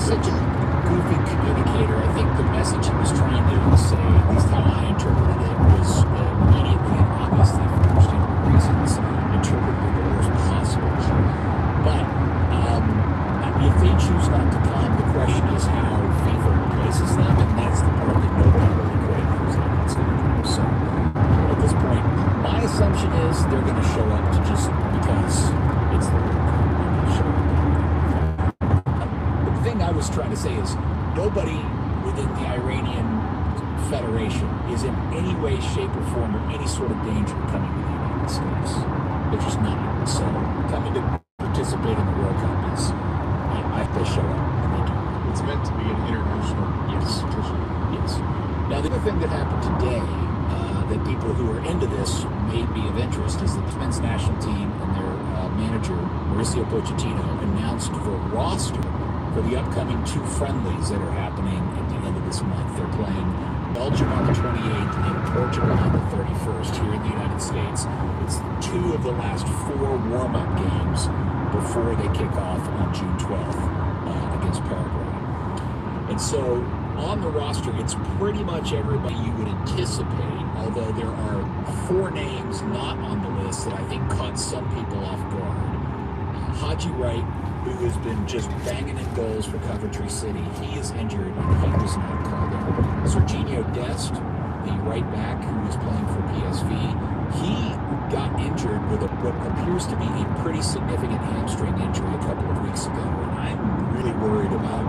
such a goofy communicator. I think the message he was trying to say, at least how I interpreted it, was immediately and obviously, for understandable reasons, interpreted in the worst possible way. But if they choose not to come, the question is how FIFA replaces them, and that's the part that nobody really quite knows how it's going to do. So at this point, my assumption is they're going to show up to just because it's the World Cup. They're going to show up. The thing I was trying to say is nobody within the Iranian Federation is in any way, shape, or form or any sort of danger coming to the United States. They're just not. So coming to participate in the World Cup is, I have to show up, and they do. It's meant to be an international competition. Yes. Now, the other thing that happened today that people who are into this may be of interest is that the men's national team and their manager, Mauricio Pochettino, announced the roster for the upcoming two friendlies that are happening at the end of this month. They're playing Belgium on the 28th and Portugal on the 31st here in the United States. It's two of the last four warm-up games before they kick off on June 12th against Paraguay. And so on the roster, it's pretty much everybody you would anticipate, although there are four names not on the list that I think caught some people off guard. Haji Wright, who has been just banging in goals for Coventry City, he is injured and he was not called up. Serginho Dest, the right back who is playing for PSV, he got injured with what appears to be a pretty significant hamstring injury a couple of weeks ago. And I'm really worried about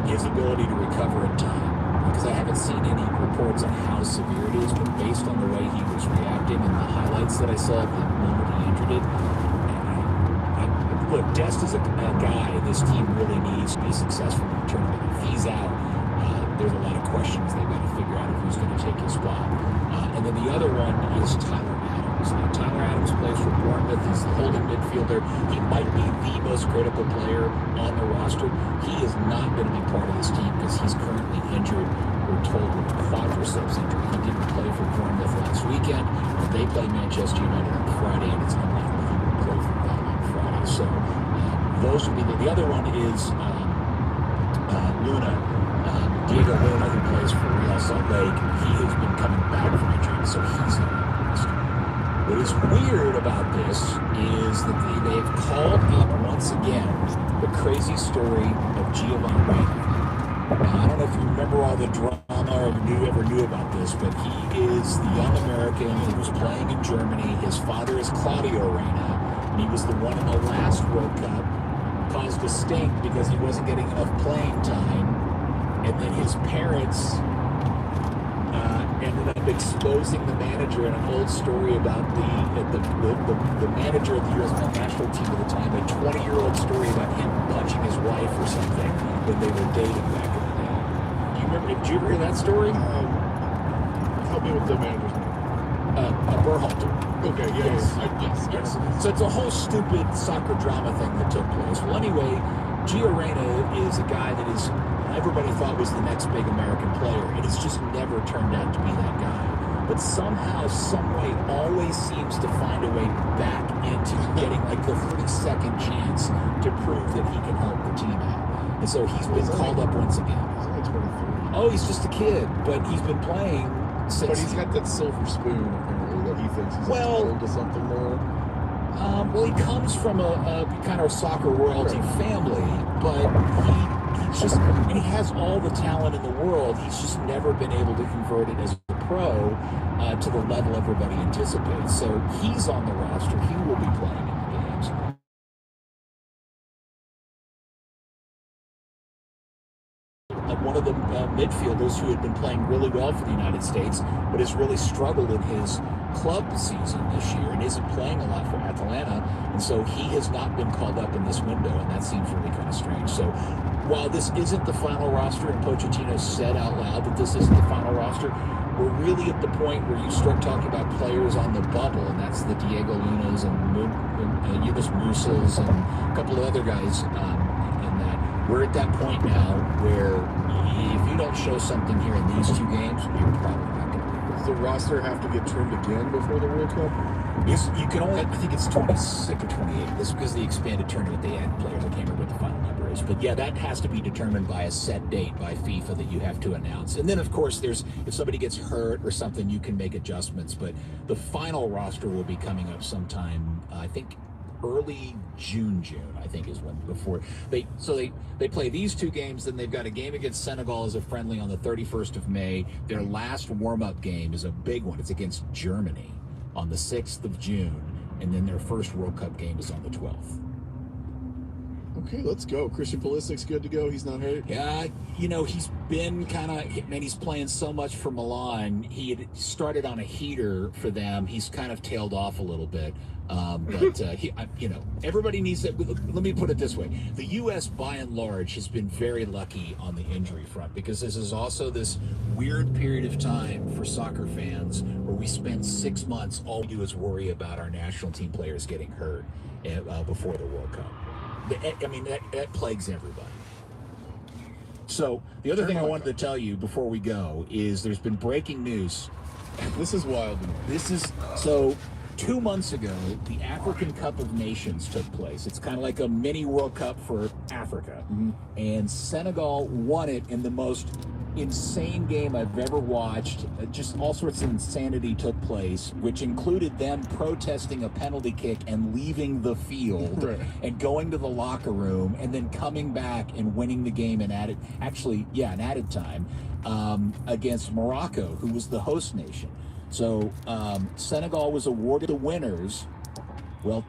his ability to recover in time, because I haven't seen any reports on how severe it is, but based on the way he was reacting and the highlights that I saw the moment he injured it, look, Dest is a guy this team really needs to be successful in the tournament. If he's out, there's a lot of questions they've got to figure out who's going to take his spot. And then the other one is Tyler Adams. Now, Tyler Adams plays for Bournemouth. He's the holding midfielder. He might be the most critical player on the roster. He is not going to be part of this team because he's currently injured. We're told with a quadriceps injury. He didn't play for Bournemouth last weekend. They play Manchester United on Friday, and it's unlikely he will play for them on Friday. So those would be the other one is Luna. Diego Luna, who plays for Real Salt Lake. He has been coming back from injury, so he's not on the list. What is weird about this is that they've called up once again the crazy story of Giovanni Reyna. Now, I don't know if you remember all the drama or ever knew about this, but he is the young American who was playing in Germany. His father is Claudio Reyna, and he was the one in the last World Cup, caused a stink because he wasn't getting enough playing time. And then his parents ended up exposing the manager in an old story about the manager of the U.S. men's national team at the time, a 20-year-old story about him punching his wife or something when they were dating back in the day. Did you ever hear that story? Help me with the manager's name. Berhalter. Okay, yes. So it's a whole stupid soccer drama thing that took place. Well, anyway, Gio Reyna is a guy that is everybody thought was the next big American player. It has just never turned out to be that guy. But somehow, some way, always seems to find a way back into getting like the 30-second chance to prove that he can help the team out. And so he's been called up once again. He's only 23. Oh, he's just a kid, but he's been playing since. But he's got that silver spoon, apparently, that he thinks he's entitled to something more. Well, he comes from a kind of soccer royalty family, but he's just, and he has all the talent in the world. He's just never been able to convert it as a pro to the level everybody anticipates. So he's on the roster. He will be playing in the games. One of the midfielders who had been playing really well for the United States, but has really struggled in his club season this year and isn't playing a lot for Atalanta, and so he has not been called up in this window, and that seems really kind of strange. So while this isn't the final roster, and Pochettino said out loud that this isn't the final roster, we're really at the point where you start talking about players on the bubble, and that's the Diego Lunas and Yunus Musas and a couple of other guys in that. We're at that point now where if you don't show something here in these two games, you're probably not going to win. Does the roster have to get trimmed again before the World Cup? You can only, I think it's 26 or 28. This is because the expanded tournament, they add players. I can't remember what the final number is. But yeah, that has to be determined by a set date by FIFA that you have to announce. And then, of course, if somebody gets hurt or something, you can make adjustments. But the final roster will be coming up sometime, I think, early June, I think is when before they play these two games. Then they've got a game against Senegal as a friendly on the 31st of May. Their last warm-up game is a big one. It's against Germany on the 6th of June. And then their first World Cup game is on the 12th. Okay, let's go. Christian Pulisic's good to go. He's not hurt. Yeah, he's been he's playing so much for Milan. He had started on a heater for them. He's kind of tailed off a little bit. But everybody needs it. Let me put it this way. The U.S., by and large, has been very lucky on the injury front because this is also this weird period of time for soccer fans where we spend 6 months, all we do is worry about our national team players getting hurt before the World Cup. I mean, that plagues everybody. So the other thing I wanted to tell you before we go is there's been breaking news. This is wild. So 2 months ago, the African Cup of Nations took place. It's kind of like a mini World Cup for Africa. Mm-hmm. And Senegal won it in the most insane game I've ever watched. Just all sorts of insanity took place, which included them protesting a penalty kick and leaving the field right. and going to the locker room and then coming back and winning the game in added time against Morocco, who was the host nation. So Senegal was awarded the winners. Well,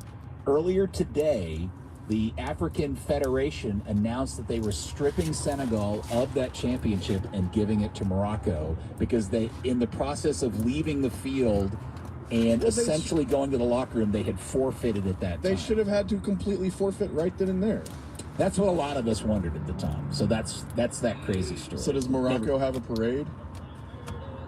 earlier today, the African Federation announced that they were stripping Senegal of that championship and giving it to Morocco because they, in the process of leaving the field and essentially going to the locker room, they had forfeited at that time. They should have had to completely forfeit right then and there. That's what a lot of us wondered at the time. So that's that crazy story. So does Morocco have a parade?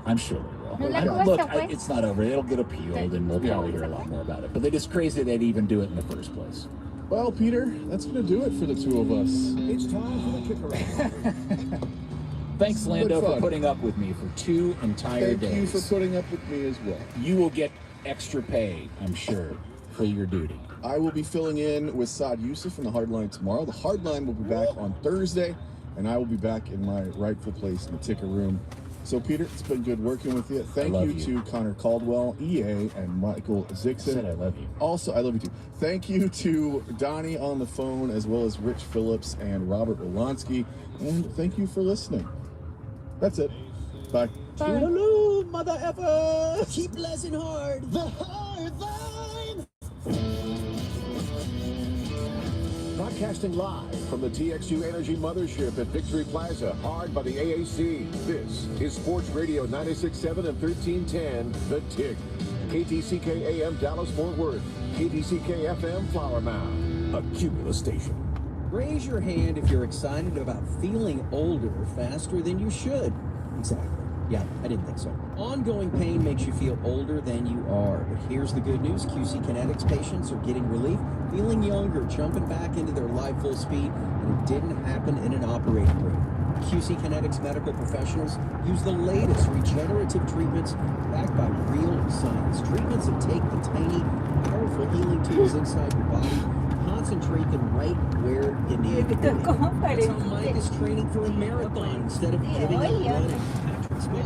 I'm sure they will. Look, it's not over. It'll get appealed, and we'll probably hear a lot more about it. But they're just crazy they'd even do it in the first place. Well, Peter, that's going to do it for the two of us. It's time for the kick-around. Thanks, Lando, for putting up with me for 2 entire days. Thank you for putting up with me as well. You will get extra pay, I'm sure, for your duty. I will be filling in with Saad Youssef in the Hardline tomorrow. The Hardline will be back on Thursday, and I will be back in my rightful place in the ticker room. So, Peter, it's been good working with you. Thank you to Connor Caldwell, EA, and Michael Zixon. Said I love you. Also, I love you too. Thank you to Donnie on the phone, as well as Rich Phillips and Robert Olansky. And thank you for listening. That's it. Bye. Toodaloo, mother effers! Keep blessing hard. The hard line! Broadcasting live from the TXU Energy Mothership at Victory Plaza, hard by the AAC. This is Sports Radio 96.7 and 1310, The Tick. KTCK AM Dallas-Fort Worth. KTCK FM Flower Mound. A Cumulus station. Raise your hand if you're excited about feeling older faster than you should. Exactly. Yeah, I didn't think so. Ongoing pain makes you feel older than you are. But here's the good news. QC Kinetics patients are getting relief, feeling younger, jumping back into their life full speed, and it didn't happen in an operating room. QC Kinetics medical professionals use the latest regenerative treatments backed by real science. Treatments that take the tiny, powerful healing tools inside your body, concentrate them right where you need to be. That's how Mike is training for a marathon instead of giving up running. Patrick Small is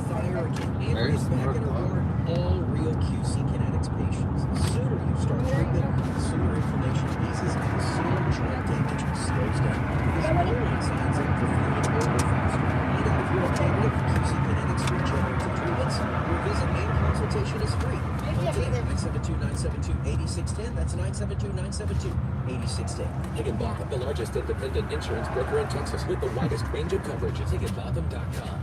fire again. Andrew is back in her guard. All real QC Kinetics patients. The sooner you start treatment, the sooner inflammation eases, and the sooner joint damage slows down. Because no one signs up for feeling older faster. Find out if you're a candidate for QC Kinetics regenerative treatments. Your visit and consultation is free. 972-972-8610. That's 972-972-8610. Higginbotham, the largest independent insurance broker in Texas with the widest range of coverage at Higginbotham.com.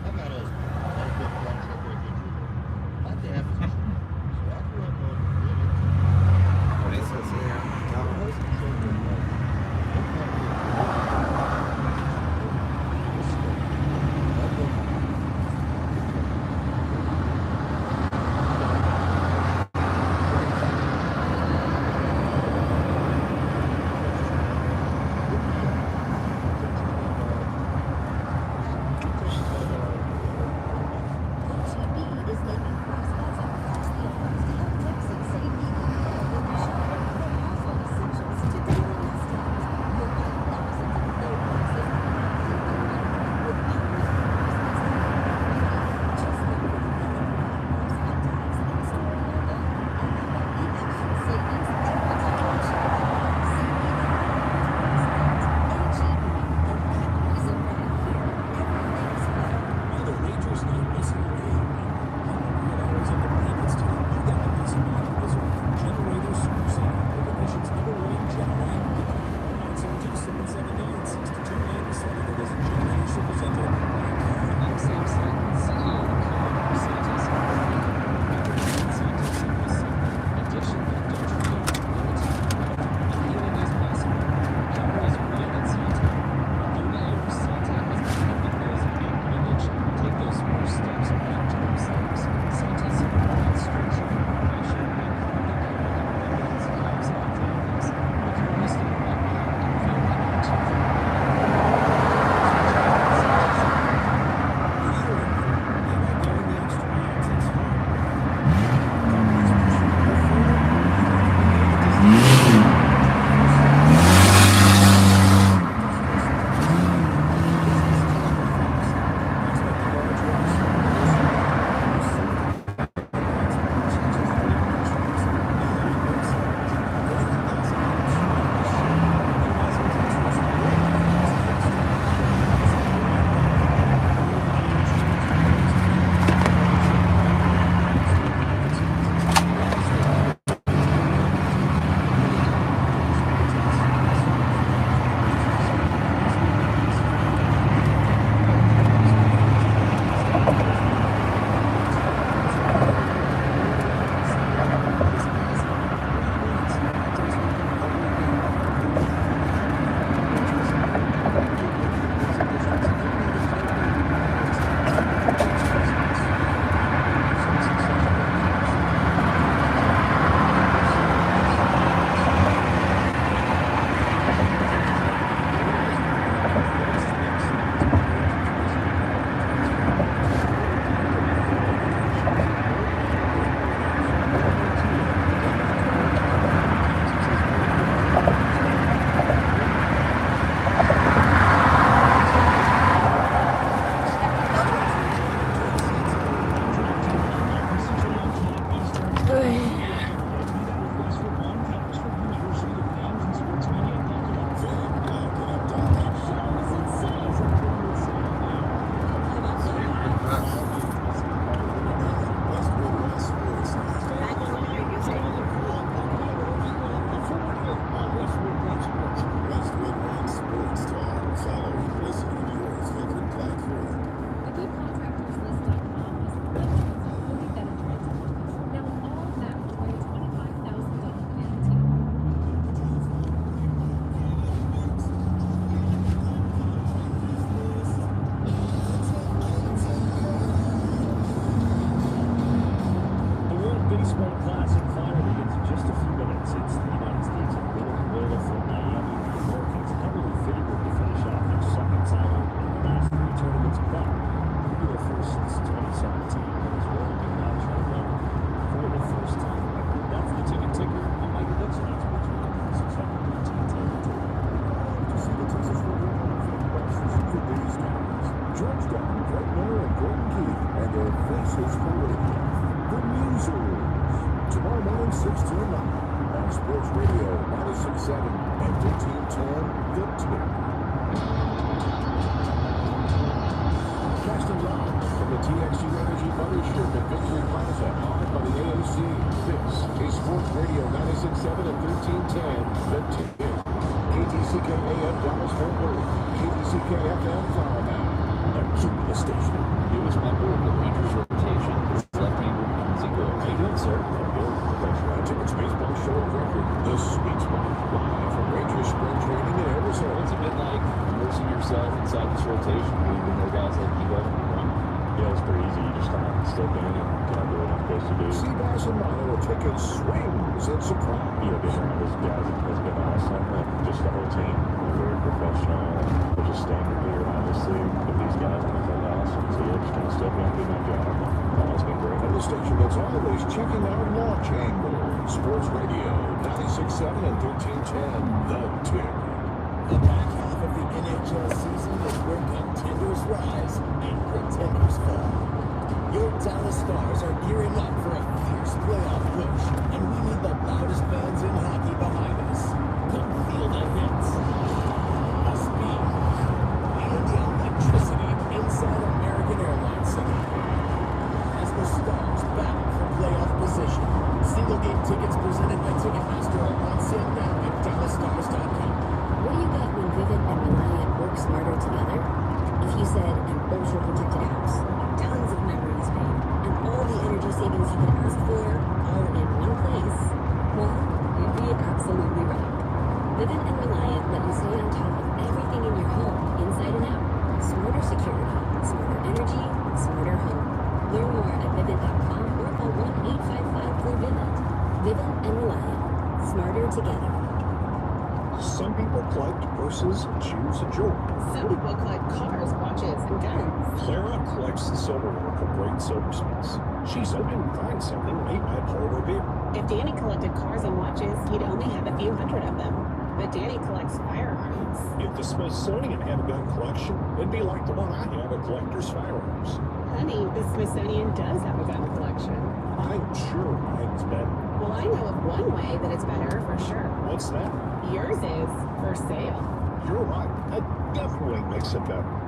KDCK-AM Dallas-Fort Worth, KDCK-FM Paramount. The station. Newest member of the Rangers rotation is left-hander Lindsey Gray. How you doing, sir? Thanks for our Tickets Baseball Show of Record, The Sweet Spot, live from Rangers Spring Training in Arizona. What's it been like immersing yourself inside this rotation? Even though guys like Evo and Run. Yeah, it's pretty easy. You just kind of step in and kind of do what I'm supposed to do. Seabass and Milo will take a swings and surprise. Being around those guys has been awesome. And just the whole team, they're very professional. They're just standard here, obviously. But these guys want to play awesome. So yeah, just kind of step in and do my job. It's been great. And the station that's always checking out launch angle. Sports Radio 96.7 and 1310. The Tick. The back half of the NHL season is where contenders rise and pretenders fall. Your Dallas Stars are gearing up for a fierce playoff push, and we need the loudest fans in hockey behind us. Come feel the hits, the speed, and the electricity inside American Airlines Center. As the Stars battle for playoff position, single-game tickets presented by Ticketmaster are on sale now at DallasStars.com. What do you get when Vivint and Reliant work smarter together? If you said an ultra-protected house, tons of memories made, and all the energy savings you could ask for, all in one place, well, you'd be absolutely right. Vivint and Reliant let you stay on top of everything in your home, inside and out. Smarter security, smarter energy, smarter home. Learn more at Vivint.com or call 1-855-4VIVINT. Vivint and Reliant. Smarter together. Some people collect purses, shoes, and jewelry. Some people collect cars, watches, and guns. Clara collects the silverware for great silversmiths. She's hoping to find something made by Polar Bear. If Danny collected cars and watches, he'd only have a few hundred of them. But Danny collects firearms. If the Smithsonian had a gun collection, it'd be like the one I have at Collector's Firearms. Honey, the Smithsonian does have a gun collection. I'm sure mine's better. Well, I know of one way that it's better for sure. What's that? Yours is for sale. You're right. That definitely makes it better.